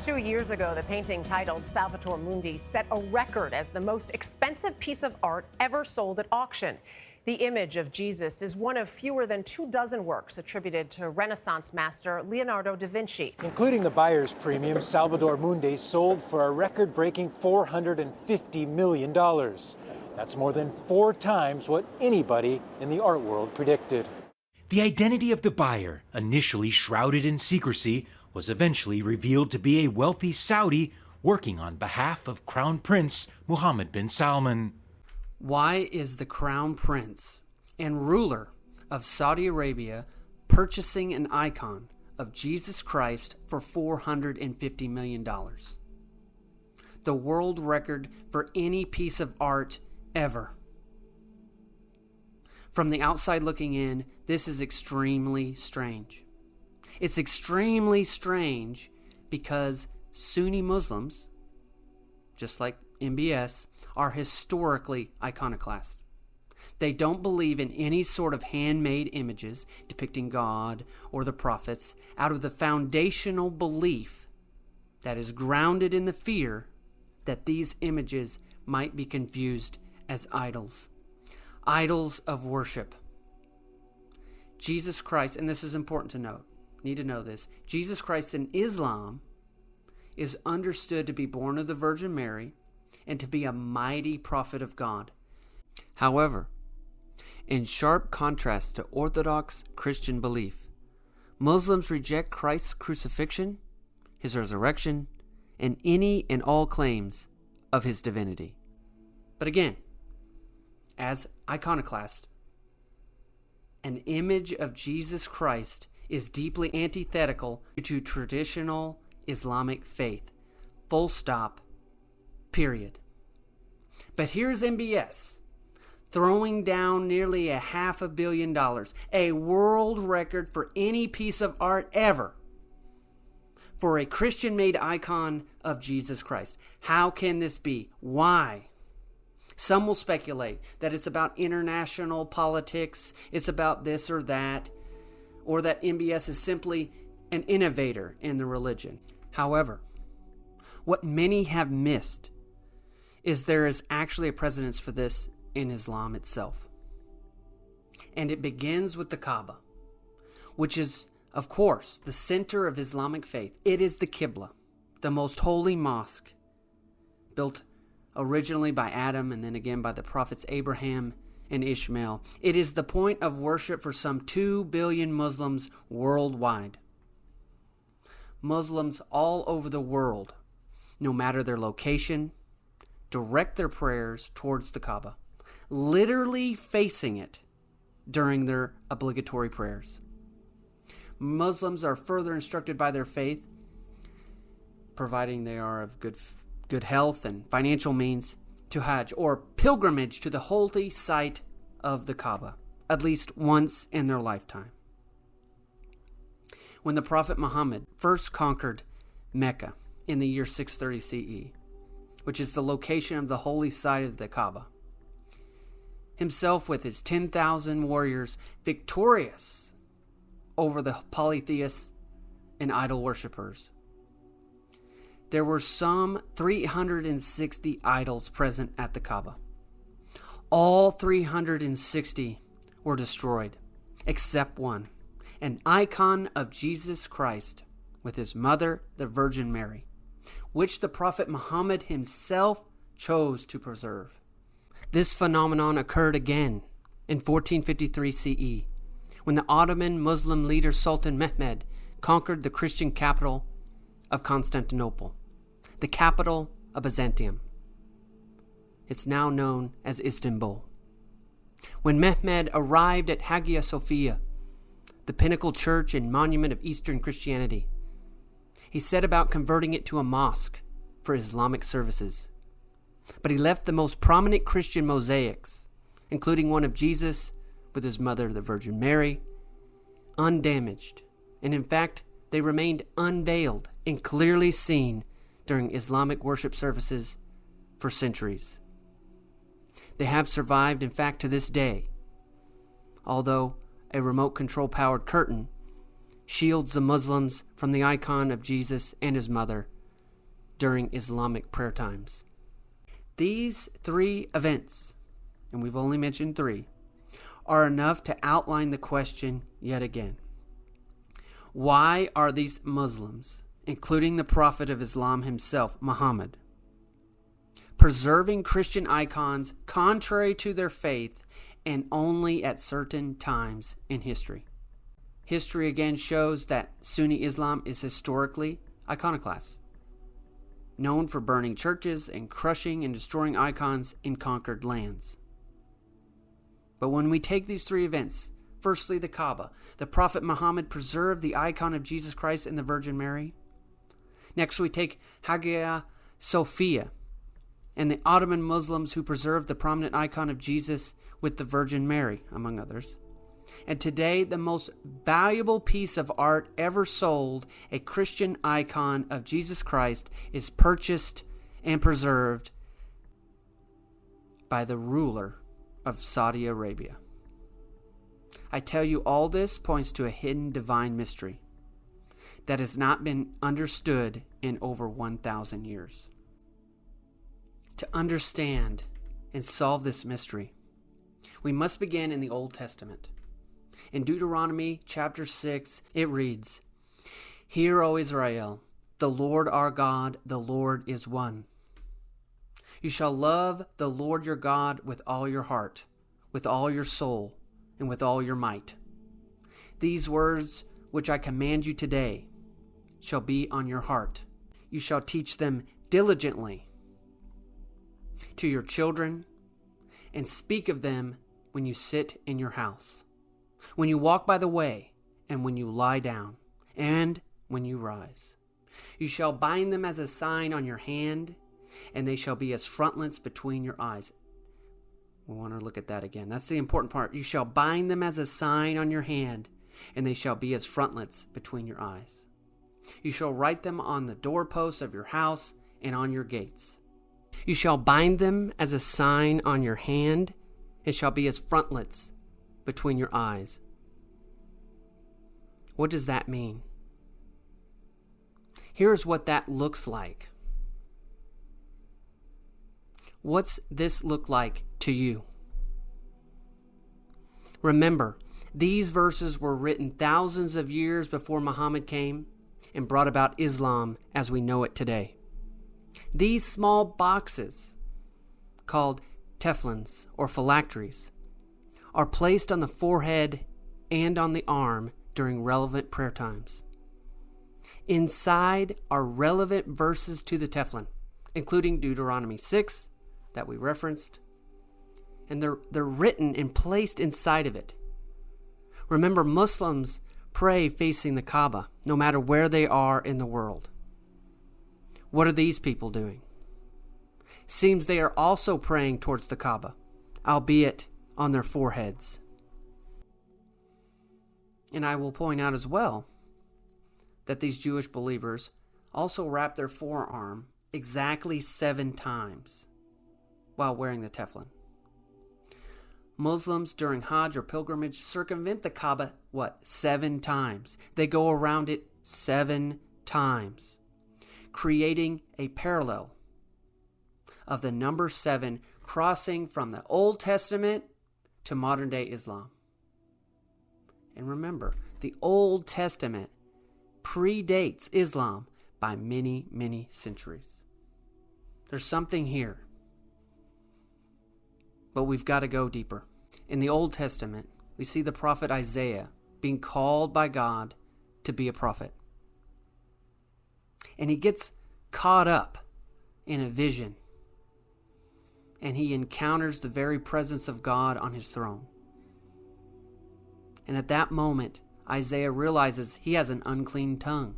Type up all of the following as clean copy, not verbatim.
2 years ago, the painting titled Salvator Mundi set a record as the most expensive piece of art ever sold at auction. The image of Jesus is one of fewer than 24 works attributed to Renaissance master Leonardo da Vinci. Including the buyer's premium, Salvator Mundi sold for a record-breaking $450 million. That's more than 4 times what anybody in the art world predicted. The identity of the buyer, initially shrouded in secrecy, was eventually revealed to be a wealthy Saudi working on behalf of Crown Prince Mohammed bin Salman. Why is the Crown Prince and ruler of Saudi Arabia purchasing an icon of Jesus Christ for $450 million? The world record for any piece of art ever. From the outside looking in, this is extremely strange. It's extremely strange because Sunni Muslims, just like MBS, are historically iconoclast. They don't believe in any sort of handmade images depicting God or the prophets out of the foundational belief that is grounded in the fear that these images might be confused as idols. Idols of worship. Jesus Christ, and this is important to note, need to know this, Jesus Christ in Islam is understood to be born of the Virgin Mary and to be a mighty prophet of God. However, in sharp contrast to Orthodox Christian belief, Muslims reject Christ's crucifixion, his resurrection, and any and all claims of his divinity. But again, as iconoclast, an image of Jesus Christ is deeply antithetical to traditional Islamic faith. Full stop. Period. But here's MBS throwing down nearly $500 million, a world record for any piece of art ever, for a Christian-made icon of Jesus Christ. How can this be? Why? Some will speculate that it's about international politics, it's about this or that MBS is simply an innovator in the religion. However, what many have missed is there is actually a precedence for this in Islam itself. And it begins with the Kaaba, which is, of course, the center of Islamic faith. It is the Qibla, the most holy mosque, built originally by Adam and then again by the prophets Abraham and Ishmael. It is the point of worship for some 2 billion Muslims worldwide. Muslims all over the world, no matter their location, direct their prayers towards the Kaaba, literally facing it during their obligatory prayers. Muslims are further instructed by their faith, providing they are of good health and financial means, to Hajj, or pilgrimage to the holy site of the Kaaba, at least once in their lifetime. When the Prophet Muhammad first conquered Mecca in the year 630 CE, which is the location of the holy site of the Kaaba, himself with his 10,000 warriors victorious over the polytheists and idol worshippers, there were some 360 idols present at the Kaaba. All 360 were destroyed, except one, an icon of Jesus Christ with his mother, the Virgin Mary, which the Prophet Muhammad himself chose to preserve. This phenomenon occurred again in 1453 CE, when the Ottoman Muslim leader Sultan Mehmed conquered the Christian capital of Constantinople, the capital of Byzantium. It's now known as Istanbul. When Mehmed arrived at Hagia Sophia, the pinnacle church and monument of Eastern Christianity, he set about converting it to a mosque for Islamic services. But he left the most prominent Christian mosaics, including one of Jesus with his mother, the Virgin Mary, undamaged, and in fact, they remained unveiled and clearly seen during Islamic worship services for centuries. They have survived, in fact, to this day, although a remote control-powered curtain shields the Muslims from the icon of Jesus and his mother during Islamic prayer times. These three events, and we've only mentioned three, are enough to outline the question yet again. Why are these Muslims, including the Prophet of Islam himself, Muhammad, preserving Christian icons contrary to their faith and only at certain times in history? History again shows that Sunni Islam is historically iconoclast, known for burning churches and crushing and destroying icons in conquered lands. But when we take these three events, firstly the Kaaba, the Prophet Muhammad preserved the icon of Jesus Christ and the Virgin Mary. Next we take Hagia Sophia and the Ottoman Muslims who preserved the prominent icon of Jesus with the Virgin Mary, among others. And today, the most valuable piece of art ever sold, a Christian icon of Jesus Christ, is purchased and preserved by the ruler of Saudi Arabia. I tell you, all this points to a hidden divine mystery that has not been understood in over 1,000 years. To understand and solve this mystery, we must begin in the Old Testament. In Deuteronomy chapter 6, it reads, "Hear, O Israel, the Lord our God, the Lord is one. You shall love the Lord your God with all your heart, with all your soul, and with all your might. These words which I command you today shall be on your heart. You shall teach them diligently to your children, and speak of them when you sit in your house, when you walk by the way, and when you lie down, and when you rise. You shall bind them as a sign on your hand, and they shall be as frontlets between your eyes." We want to look at that again. That's the important part. You shall bind them as a sign on your hand, and they shall be as frontlets between your eyes. You shall write them on the doorposts of your house and on your gates. You shall bind them as a sign on your hand, and shall be as frontlets between your eyes. What does that mean? Here's what that looks like. What's this look like to you? Remember, these verses were written thousands of years before Muhammad came and brought about Islam as we know it today. These small boxes, called tefillins or phylacteries, are placed on the forehead and on the arm during relevant prayer times. Inside are relevant verses to the tefillin, including Deuteronomy 6 that we referenced, and they're written and placed inside of it. Remember, Muslims pray facing the Kaaba, no matter where they are in the world. What are these people doing? Seems they are also praying towards the Kaaba, albeit on their foreheads. And I will point out as well that these Jewish believers also wrap their forearm exactly 7 times while wearing the tefillin. Muslims during Hajj or pilgrimage circumvent the Kaaba, 7 times. They go around it 7 times, creating a parallel of the number 7 crossing from the Old Testament to modern day Islam. And remember, the Old Testament predates Islam by many, many centuries. There's something here. But we've got to go deeper. In the Old Testament, we see the prophet Isaiah being called by God to be a prophet. And he gets caught up in a vision. And he encounters the very presence of God on his throne. And at that moment, Isaiah realizes he has an unclean tongue,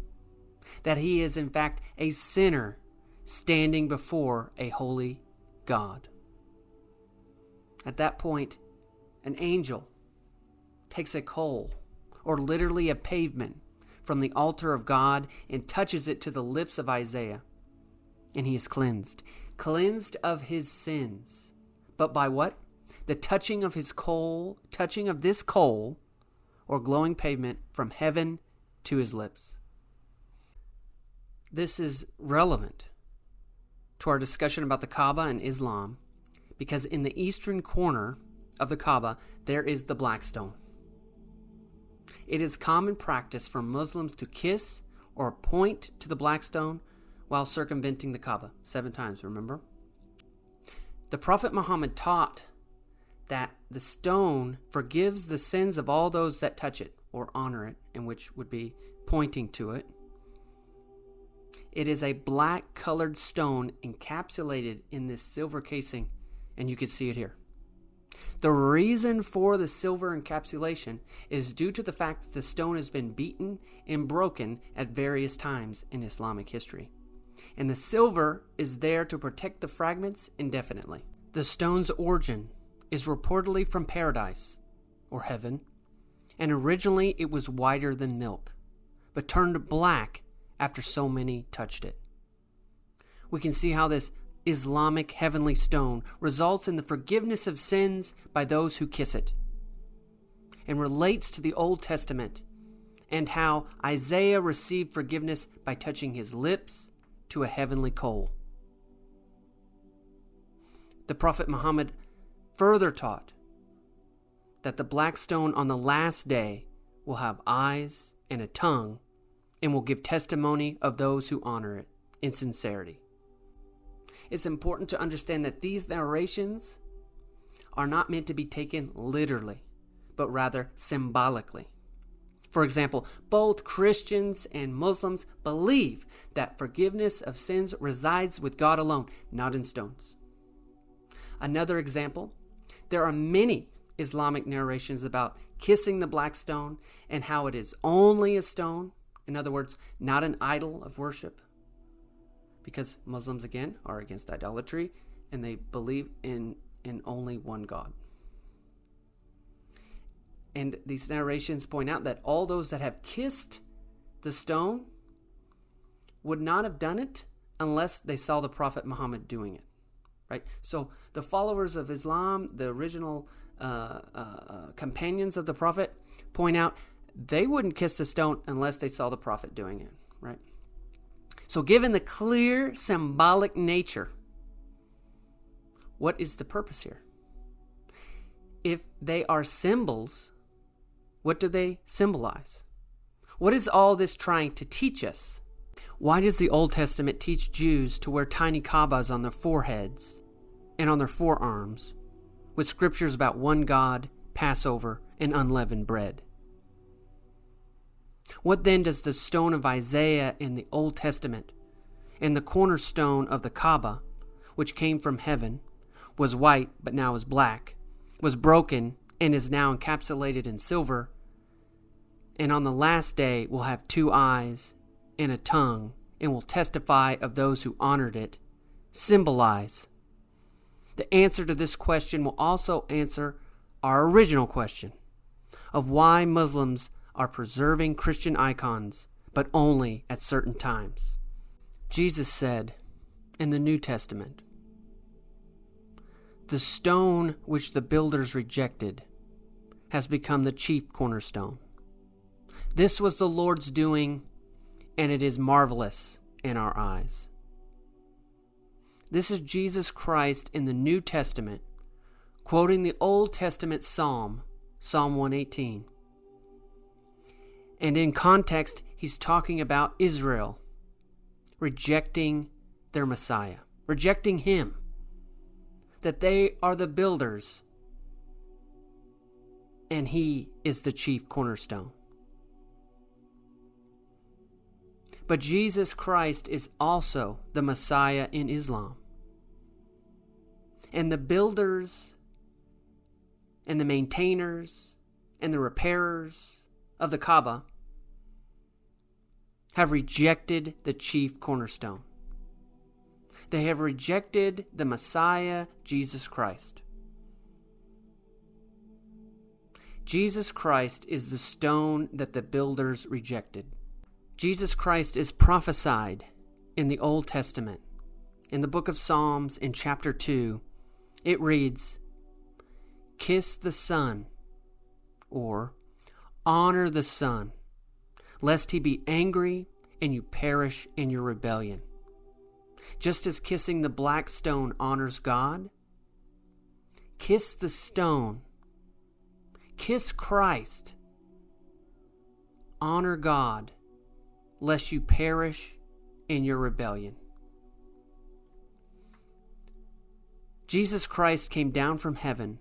that he is in fact a sinner standing before a holy God. At that point, an angel takes a coal, or literally a pavement, from the altar of God and touches it to the lips of Isaiah. And he is cleansed of his sins. But by what? The touching of this coal, or glowing pavement from heaven to his lips. This is relevant to our discussion about the Kaaba and Islam, because in the eastern corner of the Kaaba, there is the black stone. It is common practice for Muslims to kiss or point to the black stone while circumventing the Kaaba 7 times, remember? The Prophet Muhammad taught that the stone forgives the sins of all those that touch it or honor it, and which would be pointing to it. It is a black colored stone encapsulated in this silver casing, and you can see it here. The reason for the silver encapsulation is due to the fact that the stone has been beaten and broken at various times in Islamic history. And the silver is there to protect the fragments indefinitely. The stone's origin is reportedly from paradise, or heaven, and originally it was whiter than milk, but turned black after so many touched it. We can see how this Islamic heavenly stone results in the forgiveness of sins by those who kiss it, and relates to the Old Testament, and how Isaiah received forgiveness by touching his lips to a heavenly coal. The Prophet Muhammad further taught that the black stone on the last day will have eyes and a tongue and will give testimony of those who honor it in sincerity. It's important to understand that these narrations are not meant to be taken literally, but rather symbolically. For example, both Christians and Muslims believe that forgiveness of sins resides with God alone, not in stones. Another example, there are many Islamic narrations about kissing the black stone and how it is only a stone. In other words, not an idol of worship. Because Muslims, again, are against idolatry and they believe in only one God. And these narrations point out that all those that have kissed the stone would not have done it unless they saw the Prophet Muhammad doing it. Right? So the followers of Islam, the original companions of the Prophet, point out they wouldn't kiss the stone unless they saw the Prophet doing it. Right? So given the clear symbolic nature, what is the purpose here? If they are symbols, what do they symbolize? What is all this trying to teach us? Why does the Old Testament teach Jews to wear tiny Kaabas on their foreheads and on their forearms, with scriptures about one God, Passover, and unleavened bread? What then does the stone of Isaiah in the Old Testament and the cornerstone of the Kaaba, which came from heaven, was white but now is black, was broken and is now encapsulated in silver, and on the last day will have 2 eyes and a tongue, and will testify of those who honored it, symbolize? The answer to this question will also answer our original question of why Muslims are preserving Christian icons, but only at certain times. Jesus said in the New Testament, "The stone which the builders rejected has become the chief cornerstone. This was the Lord's doing, and it is marvelous in our eyes." This is Jesus Christ in the New Testament, quoting the Old Testament Psalm 118. And in context, he's talking about Israel rejecting their Messiah, rejecting him, that they are the builders, and he is the chief cornerstone. But Jesus Christ is also the Messiah in Islam. And the builders and the maintainers and the repairers of the Kaaba have rejected the chief cornerstone. They have rejected the Messiah, Jesus Christ. Jesus Christ is the stone that the builders rejected. Jesus Christ is prophesied in the Old Testament. In the book of Psalms, in chapter 2, it reads, "Kiss the Son," or "Honor the Son, lest he be angry and you perish in your rebellion." Just as kissing the black stone honors God, kiss the stone. Kiss Christ. Honor God, lest you perish in your rebellion. Jesus Christ came down from heaven,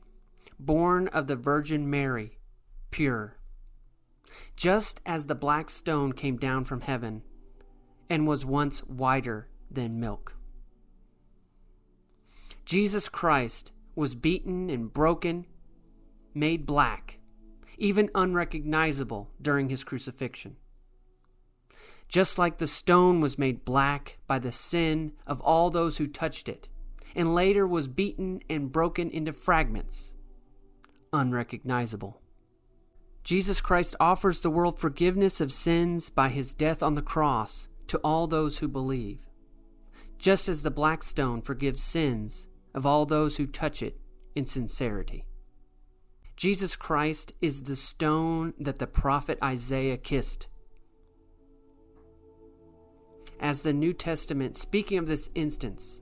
born of the Virgin Mary, pure. Just as the black stone came down from heaven and was once whiter than milk. Jesus Christ was beaten and broken, made black, even unrecognizable during his crucifixion. Just like the stone was made black by the sin of all those who touched it, and later was beaten and broken into fragments, unrecognizable. Jesus Christ offers the world forgiveness of sins by his death on the cross to all those who believe, just as the black stone forgives sins of all those who touch it in sincerity. Jesus Christ is the stone that the prophet Isaiah kissed. As the New Testament, speaking of this instance,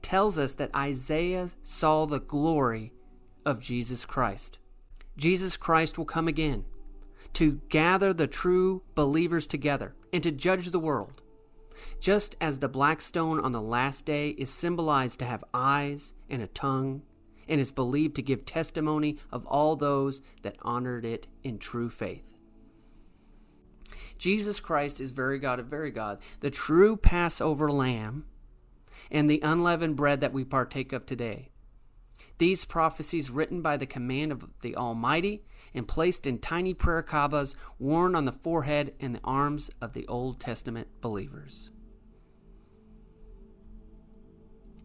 tells us that Isaiah saw the glory of Jesus Christ. Jesus Christ will come again to gather the true believers together and to judge the world. Just as the black stone on the last day is symbolized to have eyes and a tongue, and is believed to give testimony of all those that honored it in true faith. Jesus Christ is very God of very God, the true Passover lamb, and the unleavened bread that we partake of today. These prophecies written by the command of the Almighty and placed in tiny prayer Kaabas worn on the forehead and the arms of the Old Testament believers.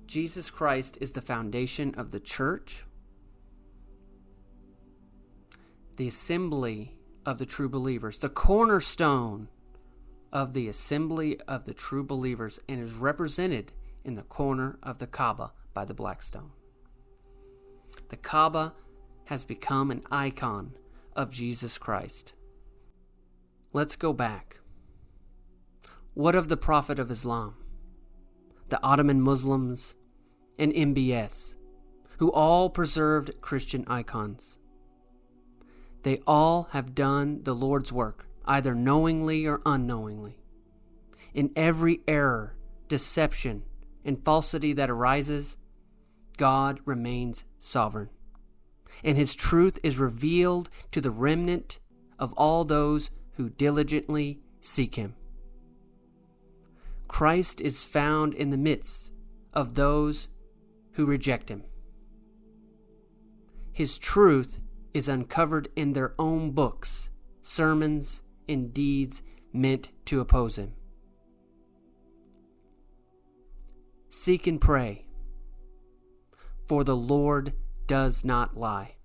Jesus Christ is the foundation of the church, the assembly of the true believers, the cornerstone of the assembly of the true believers, and is represented in the corner of the Kaaba by the black stone. The Kaaba has become an icon of Jesus Christ. Let's go back. What of the Prophet of Islam, the Ottoman Muslims, and MBS, who all preserved Christian icons? They all have done the Lord's work, either knowingly or unknowingly. In every error, deception, and falsity that arises, God remains sovereign, and his truth is revealed to the remnant of all those who diligently seek him. Christ is found in the midst of those who reject him. His truth is uncovered in their own books, sermons, and deeds meant to oppose him. Seek and pray, for the Lord does not lie.